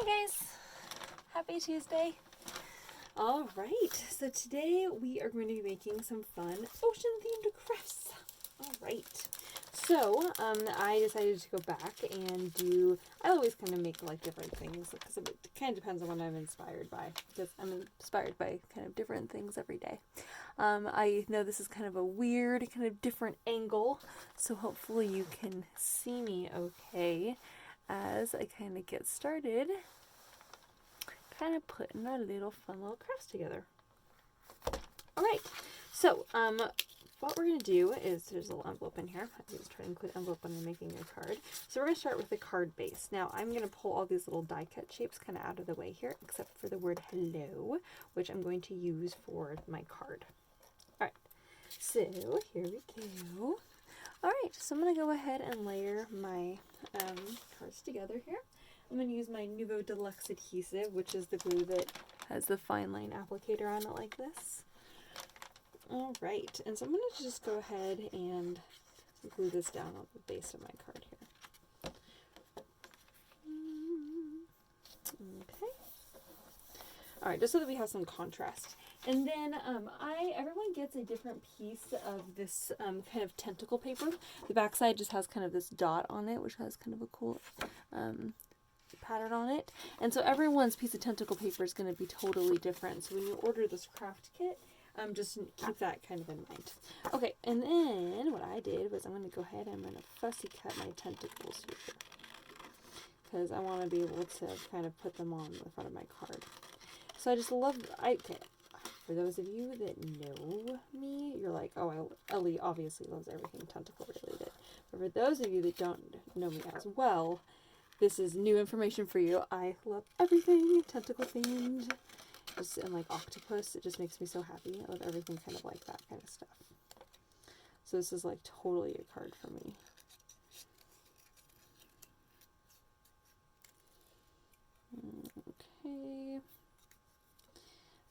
guys, happy Tuesday. All right, so today we are going to be making some fun ocean-themed crafts. All right, so I decided to go back and I always kind of make like different things because it kind of depends on what I'm inspired by, because I'm inspired by kind of different things every day. I know this is kind of a weird, kind of different angle, so hopefully you can see me okay as I kind of get started, kind of putting our fun little crafts together. Alright, so what we're going to do is, there's a little envelope in here. I just try to include envelope when I'm making a card. So we're going to start with the card base. Now I'm going to pull all these little die cut shapes kind of out of the way here, except for the word hello, which I'm going to use for my card. Alright, so here we go. Alright, so I'm going to go ahead and layer my cards together here. I'm going to use my Nuvo Deluxe adhesive, which is the glue that has the fine line applicator on it like this. Alright, and so I'm going to just go ahead and glue this down on the base of my card here. Okay. Alright, just so that we have some contrast. And then everyone gets a different piece of this kind of tentacle paper. The backside just has kind of this dot on it, which has kind of a cool pattern on it. And so everyone's piece of tentacle paper is going to be totally different. So when you order this craft kit, just keep that kind of in mind. Okay, and then what I did was I'm going to go ahead and I'm going to fussy cut my tentacles here, because I want to be able to kind of put them on the front of my card. So I just love, for those of you that know me, you're like, oh, Elli obviously loves everything tentacle related. But for those of you that don't know me as well, this is new information for you. I love everything tentacle themed. And like Octopus, it just makes me so happy. I love everything kind of like that kind of stuff. So this is like totally a card for me. Okay.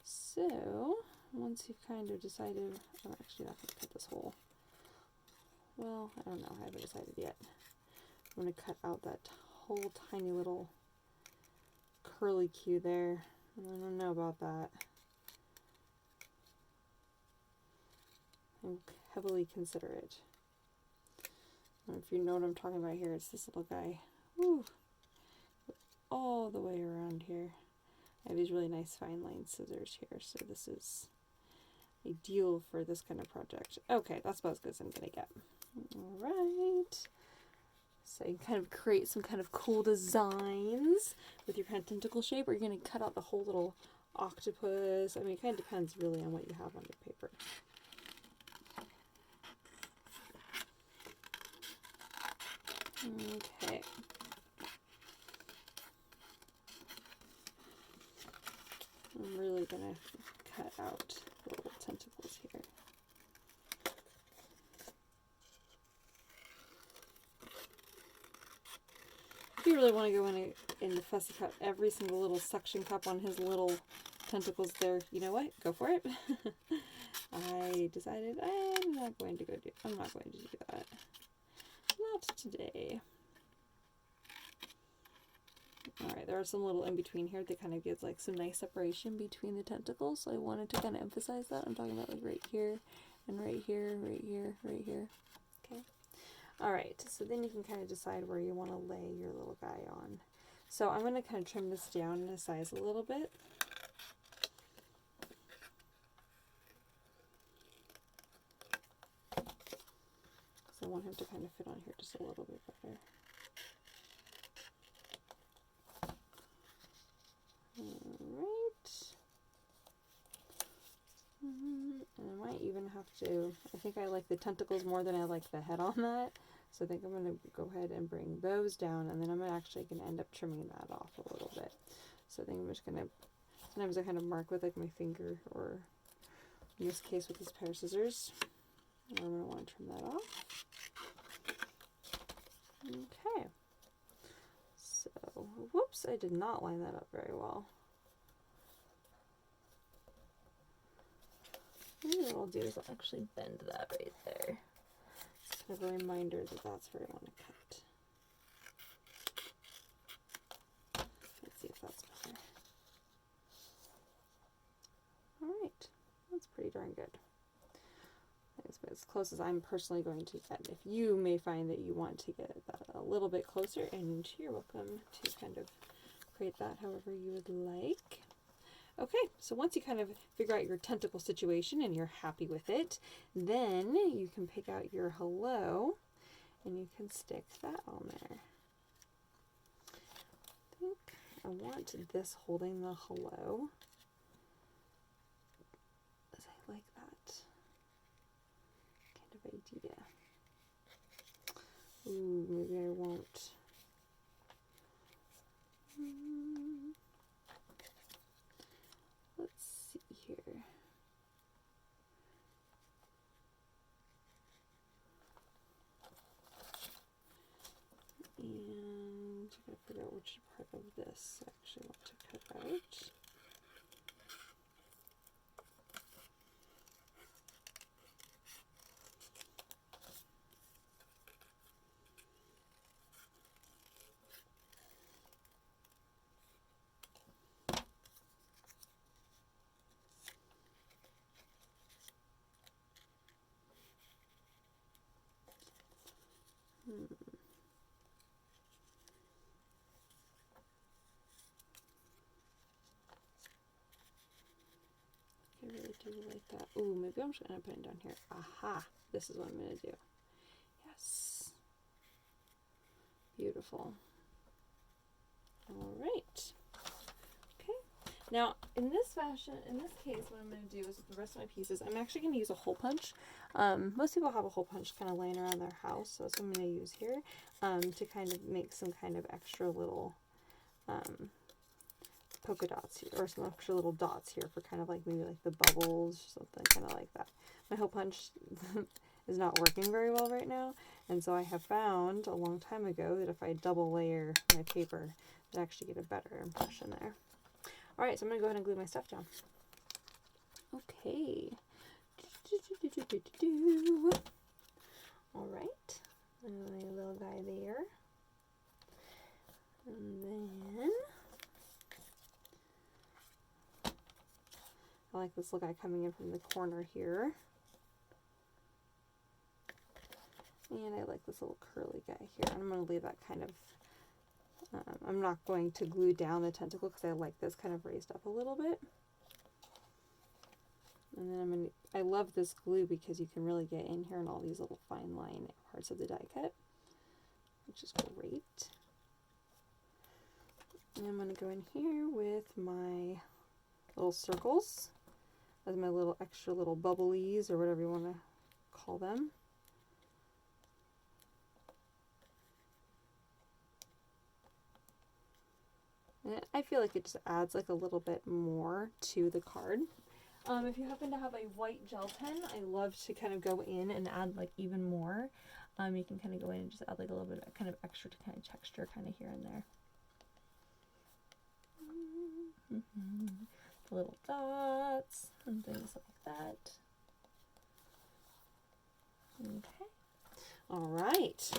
So, once you've kind of decided, I'm actually not going to cut this hole. Well, I don't know, I haven't decided yet. I'm going to cut out that whole tiny little curly Q there. I don't know about that. I'm heavily considerate. If you know what I'm talking about here, it's this little guy. Woo! All the way around here. I have these really nice fine line scissors here, so this is ideal for this kind of project. Okay, that's about as good as I'm gonna get. Alright. So you can kind of create some kind of cool designs with your kind of tentacle shape, or you're gonna cut out the whole little octopus. I mean, it kind of depends really on what you have on your paper. Okay. I'm really going to cut out the little tentacles here. If you really want to go in and fussy cut every single little suction cup on his little tentacles there, you know what? Go for it. I decided I'm not going to do that. Not today. Alright, there are some little in between here that kind of gives like some nice separation between the tentacles, so I wanted to kind of emphasize that. I'm talking about like right here, and right here, right here, right here. Okay. Alright, so then you can kind of decide where you want to lay your little guy on. So I'm going to kind of trim this down in size a little bit. So I want him to kind of fit on here just a little bit better. Alright. And I might even have to, I think I like the tentacles more than I like the head on that. So I think I'm going to go ahead and bring those down, and then I'm actually going to end up trimming that off a little bit. So I think I'm just going to, sometimes I kind of mark with like my finger, or in this case with this pair of scissors. And I'm going to want to trim that off. Okay. So, whoops, I did not line that up very well. Maybe what I'll do is I'll actually bend that right there. It's kind of a reminder that that's where I want to cut. Let's see if that darn good. It's as close as I'm personally going to get. If you may find that you want to get that a little bit closer, and you're welcome to kind of create that however you would like. Okay, so once you kind of figure out your tentacle situation and you're happy with it, then you can pick out your hello and you can stick that on there. I think I want this holding the hello. As I like that kind of idea. Ooh, maybe I won't. Let's see here. And I gotta figure out which part of this I actually want to cut out. I really do like that. Ooh, maybe I'm just going to put it down here. Aha! This is what I'm going to do. Yes. Beautiful. All right. Okay. Now, in this case, what I'm going to do is the rest of my pieces, I'm actually going to use a hole punch. Most people have a hole punch kind of laying around their house, so that's what I'm going to use here to kind of make some kind of extra little polka dots here, or some extra little dots here for kind of like maybe like the bubbles or something kind of like that. My hole punch is not working very well right now, and so I have found a long time ago that if I double layer my paper, I actually get a better impression there. All right, so I'm going to go ahead and glue my stuff down. Okay. All right, and my little guy there, and then I like this little guy coming in from the corner here. And I like this little curly guy here. I'm going to leave that kind of, I'm not going to glue down the tentacle because I like this kind of raised up a little bit. And then I love this glue because you can really get in here in all these little fine line parts of the die cut, which is great. And I'm going to go in here with my little circles as my little extra little bubblies or whatever you want to call them. And I feel like it just adds like a little bit more to the card. If you happen to have a white gel pen, I love to kind of go in and add like even more. You can kind of go in and just add like a little bit of kind of extra to kind of texture kind of here and there. The little dots and things like that. Okay. All right.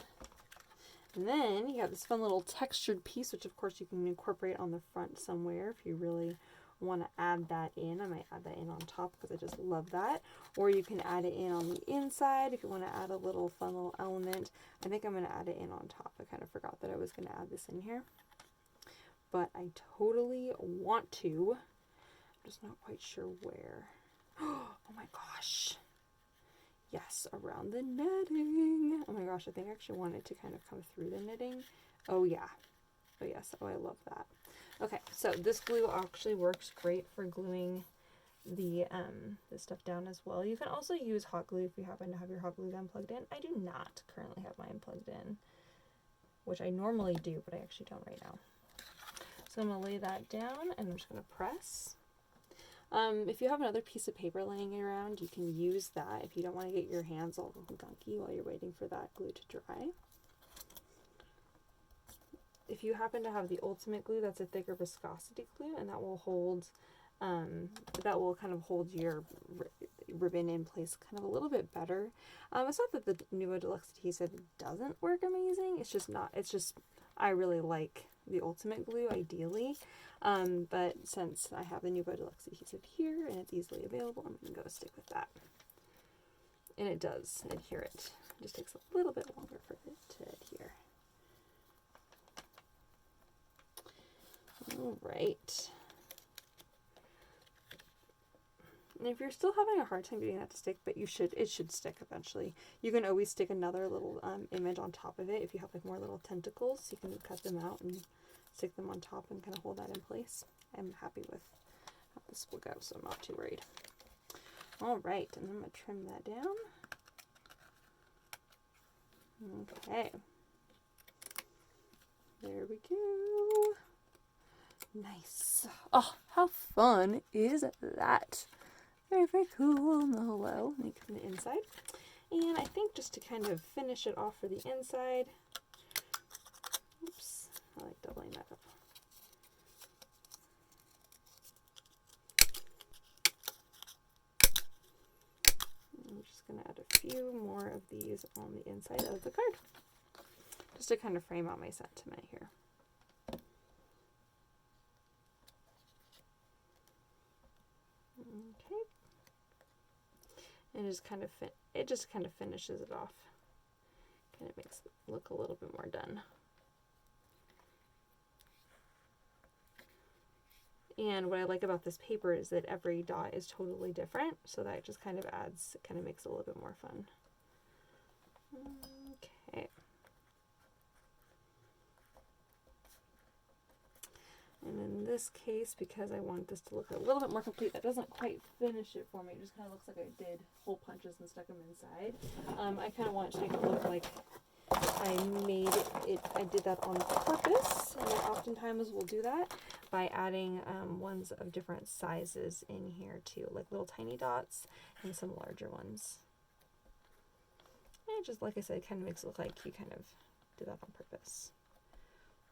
And then you got this fun little textured piece, which of course you can incorporate on the front somewhere if you really want to add that in. I might add that in on top because I just love that. Or you can add it in on the inside if you want to add a little fun little element. I think I'm going to add it in on top. I kind of forgot that I was going to add this in here. But I totally want to. I'm just not quite sure where. Oh my gosh. Yes, around the netting. Oh my gosh, I think I actually want it to kind of come through the knitting. Oh yeah. Oh yes. Oh, I love that. Okay, so this glue actually works great for gluing the stuff down as well. You can also use hot glue if you happen to have your hot glue gun plugged in. I do not currently have mine plugged in, which I normally do, but I actually don't right now. So I'm going to lay that down and I'm just going to press. If you have another piece of paper laying around, you can use that if you don't want to get your hands all gunky while you're waiting for that glue to dry. If you happen to have the ultimate glue, that's a thicker viscosity glue, and that will hold, that will kind of hold your ribbon in place kind of a little bit better. It's not that the Nuvo Deluxe adhesive doesn't work amazing. It's just not. It's just I really like the ultimate glue ideally. But since I have the Nuvo Deluxe adhesive here and it's easily available, I'm going to go stick with that. And it does adhere it. It just takes a little bit longer for it to adhere. All right. And if you're still having a hard time getting that to stick, but it should stick eventually. You can always stick another little image on top of it. If you have like more little tentacles, you can cut them out and stick them on top and kind of hold that in place. I'm happy with how this will go, so I'm not too worried. All right, and I'm going to trim that down. Okay. There we go. Nice. Oh, how fun is that? Very, very cool. And the hello. Let me come to the inside. And I think just to kind of finish it off for the inside. Oops. I like doubling that up. I'm just going to add a few more of these on the inside of the card. Just to kind of frame out my sentiment here. Okay. And it just kind of finishes it off. Kind of makes it look a little bit more done. And what I like about this paper is that every dot is totally different, so that just kind of makes it a little bit more fun. Okay. And in this case, because I want this to look a little bit more complete, that doesn't quite finish it for me. It just kind of looks like I did hole punches and stuck them inside. I kind of want it to make it look like I did that on purpose. And oftentimes we'll do that by adding ones of different sizes in here too, like little tiny dots and some larger ones. And just like I said, it kind of makes it look like you kind of did that on purpose.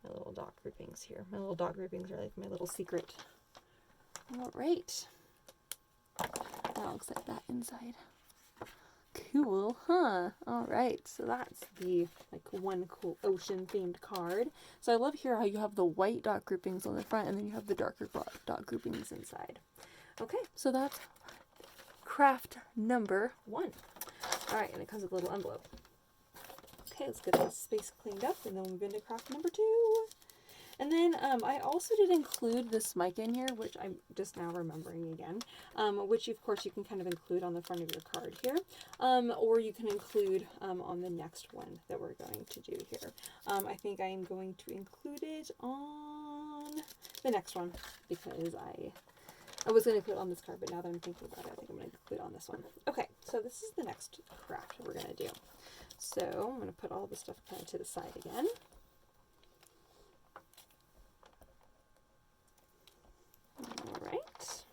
My little dot groupings here. My little dot groupings are like my little secret. All right. That looks like that inside. Cool, huh? All right. So that's the one cool ocean themed card. So I love here how you have the white dot groupings on the front and then you have the darker dot groupings inside. Okay, so that's craft number 1. All right, and it comes with a little envelope. Okay, let's get this space cleaned up and then we'll move into craft number 2. And then I also did include this mic in here, which I'm just now remembering again, which of course you can kind of include on the front of your card here, or you can include on the next one that we're going to do here. I think I am going to include it on the next one because I was going to include it on this card, but now that I'm thinking about it, I think I'm going to include it on this one. Okay, so this is the next craft we're going to do. So I'm going to put all this stuff kind of to the side again. All right.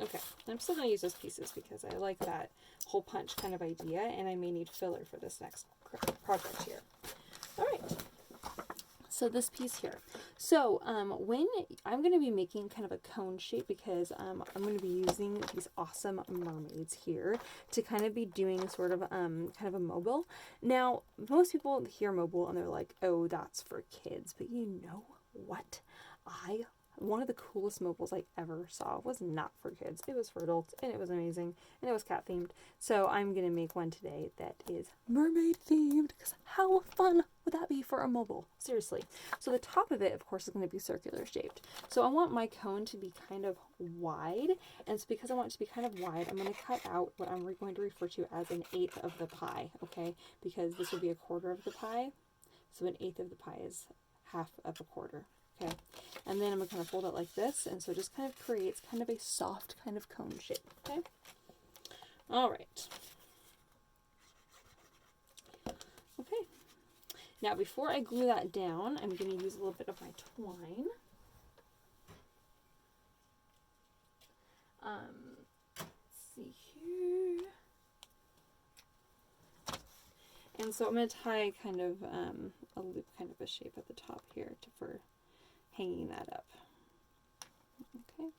Okay, I'm still going to use those pieces because I like that hole punch kind of idea, and I may need filler for this next project here. All right. So this piece here. So when I'm going to be making kind of a cone shape because I'm going to be using these awesome mermaids here to kind of be doing sort of kind of a mobile. Now, most people hear mobile and they're like, oh, that's for kids. But you know what? One of the coolest mobiles I ever saw was not for kids. It was for adults, and it was amazing, and it was cat themed. So I'm going to make one today that is mermaid themed, because how fun would that be for a mobile? Seriously. So the top of it, of course, is going to be circular shaped. So I want my cone to be kind of wide, and so because I want it to be kind of wide, I'm going to cut out what I'm going to refer to as 1/8 of the pie, okay? Because this would be 1/4 of the pie, so 1/8 of the pie is 1/2 of a quarter. Okay, and then I'm going to kind of fold it like this, and so it just kind of creates kind of a soft kind of cone shape, okay? All right. Okay. Now, before I glue that down, I'm going to use a little bit of my twine. Let's see here. And so I'm going to tie kind of a loop, kind of a shape at the top here for hanging that up. Okay.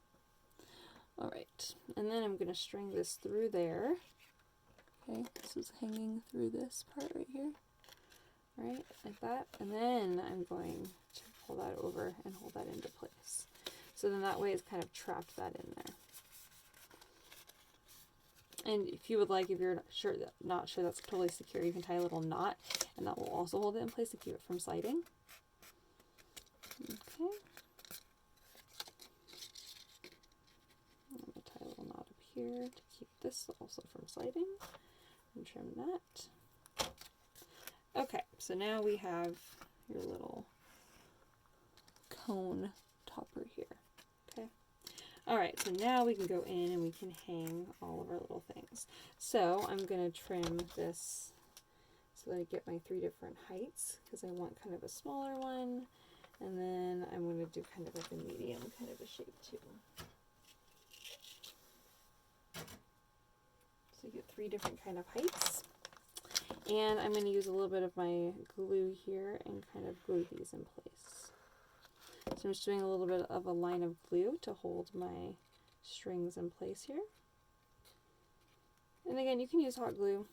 All right. And then I'm going to string this through there. Okay. This is hanging through this part right here. All right. Like that. And then I'm going to pull that over and hold that into place. So then that way it's kind of trapped that in there. And if you would like, if you're not sure that's totally secure, you can tie a little knot, and that will also hold it in place to keep it from sliding. Okay. I'm going to tie a little knot up here to keep this also from sliding, and trim that. Okay, so now we have your little cone topper here. Okay. All right, so now we can go in and we can hang all of our little things. So I'm going to trim this so that I get my 3 different heights, because I want kind of a smaller one, and then I'm going to do kind of like a medium kind of a shape too. So you get 3 different kind of heights. And I'm going to use a little bit of my glue here and kind of glue these in place. So I'm just doing a little bit of a line of glue to hold my strings in place here. And again, you can use hot glue.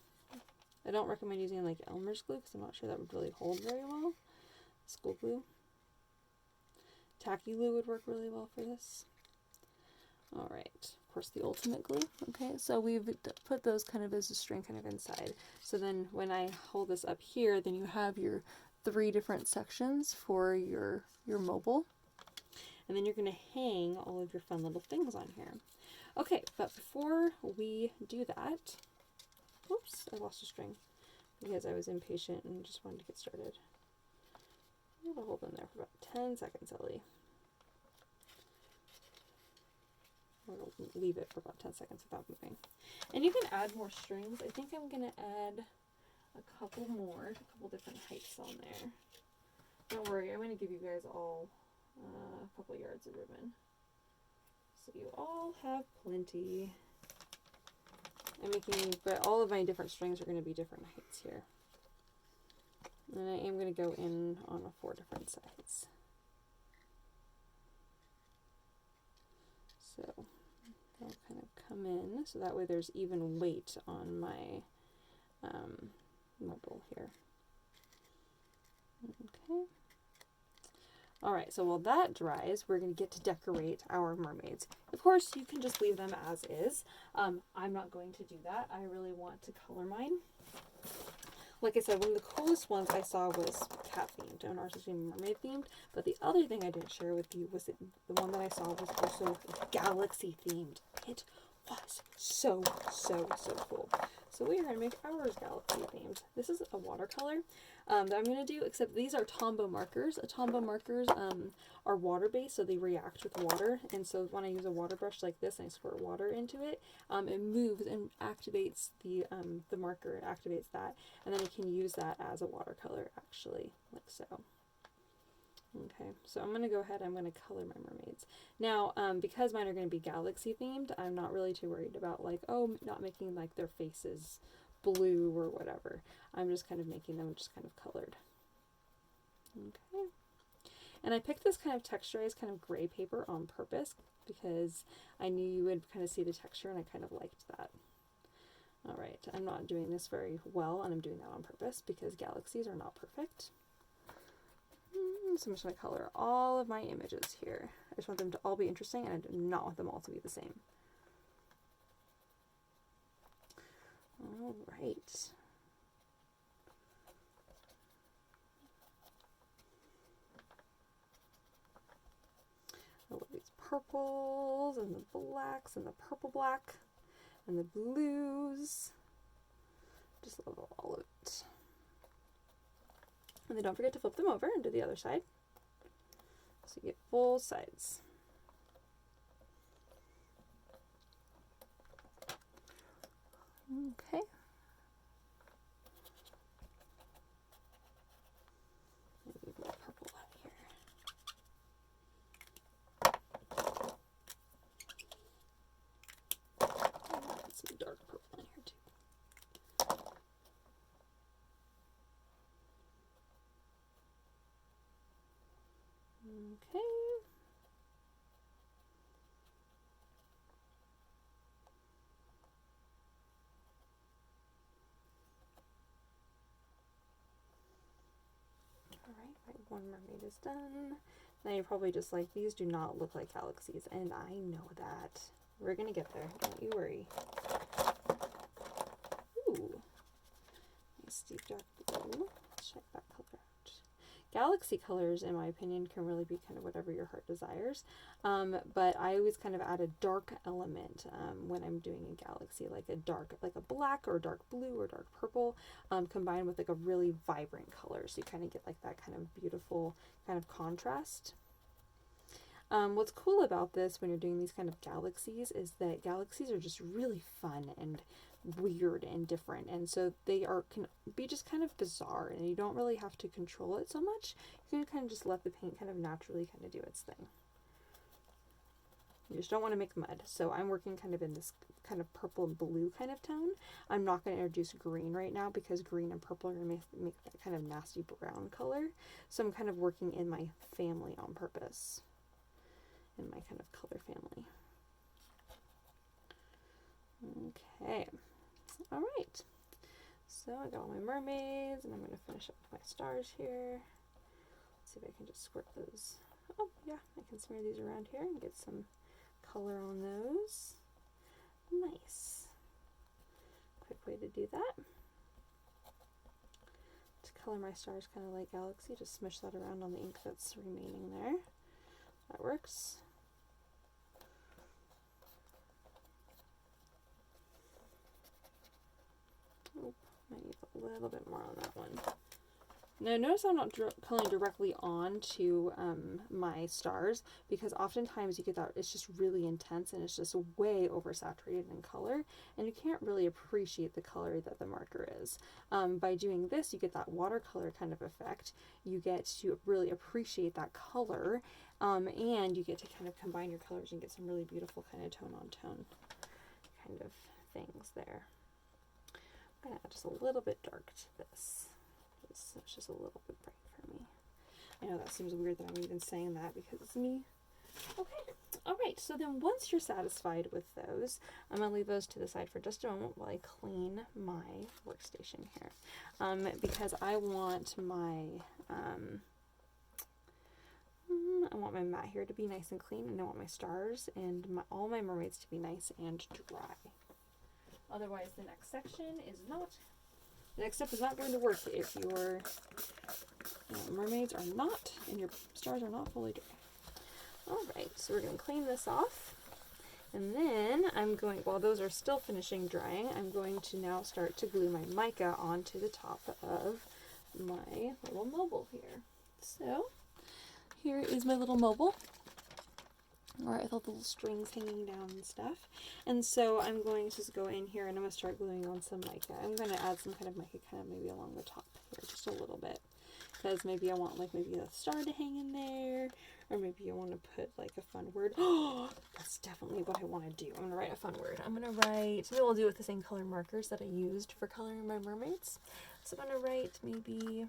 I don't recommend using like Elmer's glue because I'm not sure that would really hold very well. School glue. Tacky glue would work really well for this. All right, of course the ultimate glue. Okay, so we've put those kind of as a string kind of inside. So then when I hold this up here, then you have your 3 different sections for your mobile. And then you're going to hang all of your fun little things on here. Okay, but before we do that, whoops, I lost a string because I was impatient and just wanted to get started. I'm going to hold them there for about 10 seconds, Elli. We're going to leave it for about 10 seconds without moving. And you can add more strings. I think I'm going to add a couple different heights on there. Don't worry, I'm going to give you guys all a couple yards of ribbon. So you all have plenty. But all of my different strings are going to be different heights here. And I am going to go in on 4 different sides. So they'll kind of come in, so that way there's even weight on my mobile here. Okay. All right, so while that dries, we're going to get to decorate our mermaids. Of course, you can just leave them as is. I'm not going to do that. I really want to color mine. Like I said, one of the coolest ones I saw was cat themed, and ours was mermaid themed. But the other thing I didn't share with you was that the one that I saw was also galaxy themed. It was so cool. So we are going to make ours galaxy themed. This is a watercolor that I'm going to do, except these are Tombow markers. Tombow markers are water based, so they react with water. And so when I use a water brush like this and I squirt water into it, it moves and activates the marker. It activates that, and then you can use that as a watercolor actually, like so. Okay, so I'm going to go ahead, I'm going to color my mermaids. Now, because mine are going to be galaxy themed, I'm not really too worried about like, oh, not making like their faces blue or whatever. I'm just kind of making them just kind of colored. Okay. And I picked this kind of texturized kind of gray paper on purpose because I knew you would kind of see the texture and I kind of liked that. All right, I'm not doing this very well and I'm doing that on purpose because galaxies are not perfect. So I'm just going to color all of my images here. I just want them to all be interesting and I do not want them all to be the same. All right. I love these purples and the blacks and the purple black and the blues. Just love all of it. And then don't forget to flip them over and do the other side. So you get both sides. Okay. Maybe more purple out here. Add some dark purple in here too. Okay. one mermaid is done. Now you're probably just like, these do not look like galaxies, and I know that. We're gonna get there, don't you worry. Ooh. Nice deep dark blue. Let's check that color out. Galaxy colors, in my opinion, can really be kind of whatever your heart desires. But I always kind of add a dark element when I'm doing a galaxy, like a dark, like a black or dark blue or dark purple, combined with like a really vibrant color. So you kind of get like that kind of beautiful kind of contrast. What's cool about this when you're doing these kind of galaxies is that galaxies are just really fun and weird and different, and so they can be just kind of bizarre, and you don't really have to control it so much. You can kind of just let the paint kind of naturally kind of do its thing. You just don't want to make mud, so I'm working kind of in this kind of purple and blue kind of tone. I'm not going to introduce green right now because green and purple are going to make that kind of nasty brown color, so I'm kind of working in my family on purpose, in my kind of color family. Okay. All right, so I got all my mermaids, and I'm going to finish up with my stars here. Let's see if I can just squirt those. Oh, yeah, I can smear these around here and get some color on those. Nice. Quick way to do that. To color my stars kind of like galaxy, just smush that around on the ink that's remaining there. That works. Oh, might need a little bit more on that one. Now notice I'm not coloring directly onto my stars, because oftentimes you get that it's just really intense and it's just way oversaturated in color, and you can't really appreciate the color that the marker is. By doing this, you get that watercolor kind of effect. You get to really appreciate that color, and you get to kind of combine your colors and get some really beautiful kind of tone on tone kind of things there. I'm going to add just a little bit dark to this. It's just a little bit bright for me. I know that seems weird that I'm even saying that because it's me. Okay. All right. So then once you're satisfied with those, I'm going to leave those to the side for just a moment while I clean my workstation here. Because I want my, mat here to be nice and clean, and I want my stars and all my mermaids to be nice and dry. Otherwise, the next step is not going to work if your mermaids are not, and your stars are not fully dry. Alright, so we're going to clean this off. And then I'm going, while those are still finishing drying, I'm going to now start to glue my mica onto the top of my little mobile here. So, here is my little mobile. Alright, with all the little strings hanging down and stuff. And so I'm going to just go in here and I'm going to start gluing on some mica. I'm going to add some kind of mica kind of maybe along the top here, just a little bit. Because maybe I want like maybe a star to hang in there, or maybe I want to put like a fun word. Oh, that's definitely what I want to do. I'm going to write a fun word. I'm going to write, maybe I'll do it with the same color markers that I used for coloring my mermaids. So I'm going to write maybe,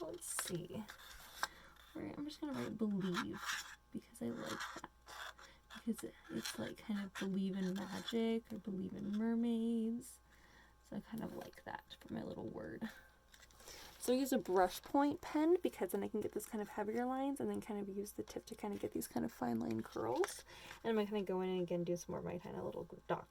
let's see. I'm just going to write believe, because I like that. Because it's like kind of believe in magic or believe in mermaids. So I kind of like that for my little word. So I use a brush point pen because then I can get this kind of heavier lines and then kind of use the tip to kind of get these kind of fine line curls. And I'm going to kind of go in and again do some more of my kind of little dot